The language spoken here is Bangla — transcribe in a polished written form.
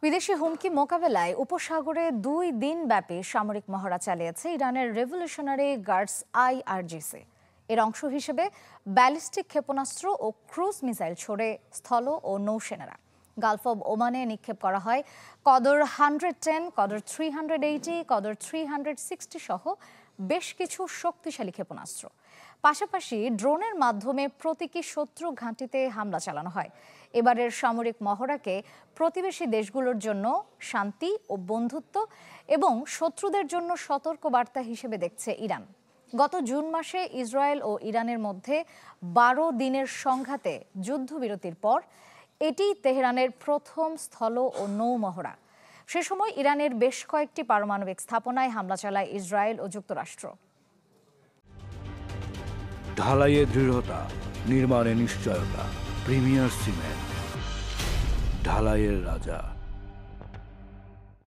বিদেশি হুমকি মোকাবেলায় উপসাগরে 2 দিনব্যাপী সামরিক মহড়া চালিয়েছে ইরানের রেভলিউশনারি গার্ডস IRGC। এর অংশ হিসেবে ব্যালিস্টিক ক্ষেপণাস্ত্র ও ক্রুজ মিসাইল ছোড়ে স্থল ও নৌসেনারা। গালফ অব ওমানে নিক্ষেপ করা হয় কদর 110, কদর 380, কদর 360 সহ বেশ কিছু শক্তিশালী ক্ষেপণাস্ত্র। পাশাপাশি ড্রোনের মাধ্যমে প্রতীকী শত্রু ঘাঁটিতে হামলা চালানো হয়। এবারের সামরিক মহড়াকে প্রতিবেশী দেশগুলোর জন্য শান্তি ও বন্ধুত্ব এবং শত্রুদের জন্য সতর্কবার্তা হিসেবে দেখছে ইরান। গত জুন মাসে ইসরায়েল ও ইরানের মধ্যে 12 দিনের সংঘাতে যুদ্ধবিরতির পর এটি তেহরানের প্রথম স্থল ও নৌ মহড়া। সে সময় ইরানের বেশ কয়েকটি পারমাণবিক স্থাপনায় হামলা চালায় ইসরায়েল ও যুক্তরাষ্ট্র। ঢালাইয়ে দৃঢ়তা, নির্মাণে নিশ্চয়তা, প্রিমিয়ার সিমেন্ট, ঢালাইয়ের রাজা।